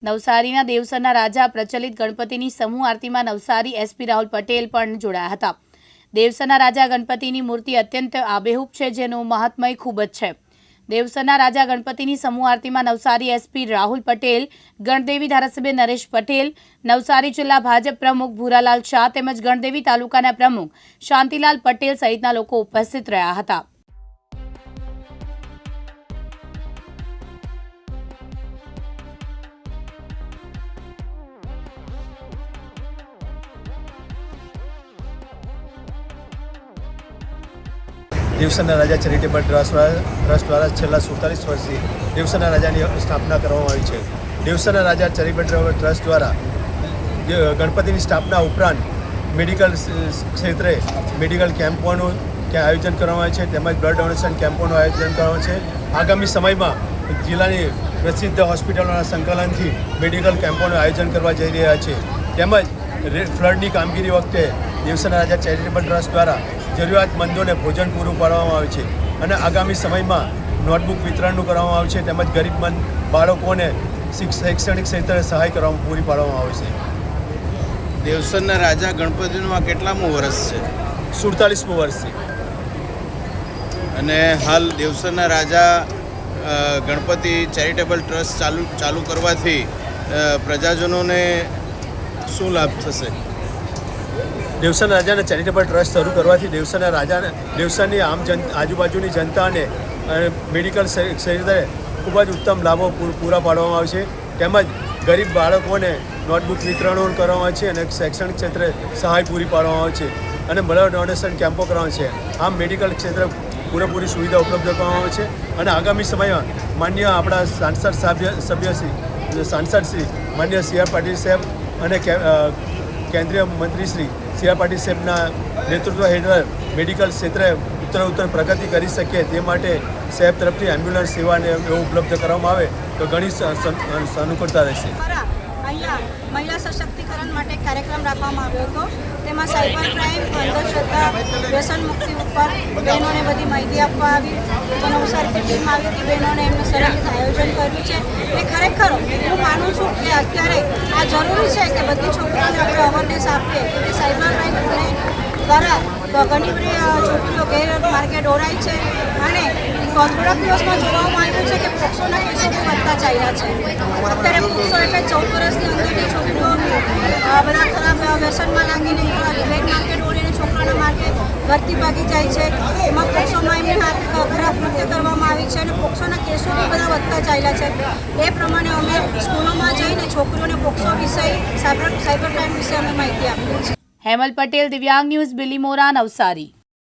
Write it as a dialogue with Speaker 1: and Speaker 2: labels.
Speaker 1: નવસારીના દેવસરના રાજા પ્રચલિત ગણપતિની સમૂહ આરતીમાં નવસારી એસપી રાહુલ પટેલ પણ જોડાયા હતા। દેવસરના રાજા ગણપતિની મૂર્તિ અત્યંત આબેહૂબ છે, જેનું મહાત્મય ખૂબ જ છે। દેવસરના રાજા ગણપતિની સમૂહ આરતીમાં નવસારી એસપી રાહુલ પટેલ, ગણદેવી ધારાસભ્ય નરેશ પટેલ, નવસારી જિલ્લા ભાજપ પ્રમુખ ભૂરાલાલ શાહ તેમજ ગણદેવી તાલુકાના પ્રમુખ શાંતિલાલ પટેલ સહિતના લોકો ઉપસ્થિત રહ્યા હતા।
Speaker 2: દેવસરના રાજા ચેરિટેબલ ટ્રસ્ટ દ્વારા છેલ્લા 47 વર્ષથી દેવસરના રાજાની સ્થાપના કરવામાં આવી છે। દેવસરના રાજા ચેરિટેબલ ટ્રસ્ટ દ્વારા ગણપતિની સ્થાપના ઉપરાંત મેડિકલ ક્ષેત્રે મેડિકલ કેમ્પોનું આયોજન કરવામાં આવે છે, તેમજ બ્લડ ડોનેશન કેમ્પોનું આયોજન કરવામાં છે। આગામી સમયમાં જિલ્લાની પ્રસિદ્ધ હોસ્પિટલોના સંકલનથી મેડિકલ કેમ્પોનું આયોજન કરવા જઈ રહ્યા છે। તેમજ ફ્લડની કામગીરી વખતે દેવસરના રાજા ચેરિટેબલ ટ્રસ્ટ દ્વારા જરૂરિયાતમંદોને ભોજન પૂરું પાડવામાં આવે છે અને આગામી સમયમાં નોટબુક વિતરણનું કરવામાં આવે છે, તેમજ ગરીબમંદ બાળકોને શૈક્ષણિક ક્ષેત્રે સહાય કરવામાં પૂરી પાડવામાં આવે છે।
Speaker 3: દેવસરના રાજા ગણપતિનું આ કેટલામું વર્ષ છે?
Speaker 2: 47મું વર્ષ છે।
Speaker 3: અને હાલ દેવસરના રાજા ગણપતિ ચેરિટેબલ ટ્રસ્ટ ચાલુ કરવાથી પ્રજાજનોને શું લાભ થશે?
Speaker 2: દેવસરના રાજાના ચેરિટેબલ ટ્રસ્ટ શરૂ કરવાથી દેવસરની આજુબાજુની જનતાને મેડિકલ ક્ષેત્રે ખૂબ જ ઉત્તમ લાભો પૂરા પાડવામાં આવે છે, તેમજ ગરીબ બાળકોને નોટબુક વિતરણો કરવામાં આવે છે અને શૈક્ષણિક ક્ષેત્રે સહાય પૂરી પાડવામાં આવે છે અને બ્લડ ડોનેશન કેમ્પો કરવામાં છે। આમ મેડિકલ ક્ષેત્રે પૂરેપૂરી સુવિધા ઉપલબ્ધ કરવામાં આવે છે અને આગામી સમયમાં માન્ય આપણા સાંસદ શ્રી માન્ય સી આર પાટીલ સાહેબ અને કેન્દ્રીય મંત્રી શ્રી સી આર પાટીલ સાહેબના નેતૃત્વ હેઠળ મેડિકલ ક્ષેત્રે ઉત્તરોત્તર પ્રગતિ કરી શકે તે માટે સાહેબ તરફથી એમ્બ્યુલન્સ સેવાને એવું ઉપલબ્ધ કરવામાં આવે તો ઘણી સાનુકૂળતા રહેશે।
Speaker 4: અહીંયા મહિલા સશક્તિકરણ માટે કાર્યક્રમ રાખવામાં આવ્યો હતો, તેમાં સાયબર ક્રાઇમ, અંધશ્રદ્ધા, વ્યસન મુક્તિ ઉપર બહેનોને બધી માહિતી આપવા આવી। નવસારીથી ટીમ આવી હતી, બહેનોને એમને સરસ રીતે આયોજન કર્યું છે। એ ખરેખર હું માનું છું કે અત્યારે આ જરૂરી છે કે બધી છોકરીઓને આપણે અવેરનેસ આપીએ કે સાયબર ક્રાઇમ દ્વારા ઘણી બધી છોકરીઓ ગેરમાર્ગે દોરાય છે અને થોડાક દિવસમાં જોવામાં આવ્યું છે કે પોક્સોના કેસો બી વધતા ચાલ્યા છે। અત્યારે પોક્સો એટલે 14 વર્ષની અંદરની છોકરીઓ બધા ખરાબ વ્યસનમાં લાગીને ગેર માર્ગે દોડીને છોકરાના માર્ગે ઘરથી ભાગી જાય છે। એમાં પોક્સોમાં એમને ખરાબ કૃત્ય કરવામાં આવી છે અને પોક્સોના કેસો બી બધા વધતા ચાલ્યા છે। એ પ્રમાણે અમે સ્કૂલોમાં જઈને છોકરીઓને પોક્સો વિષય, સાયબર ક્રાઇમ વિશે અમે માહિતી આપીએ છીએ।
Speaker 1: હેમલ પટેલ, દિવ્યાંગ ન્યૂઝ, બિલીમોરા, નવસારી।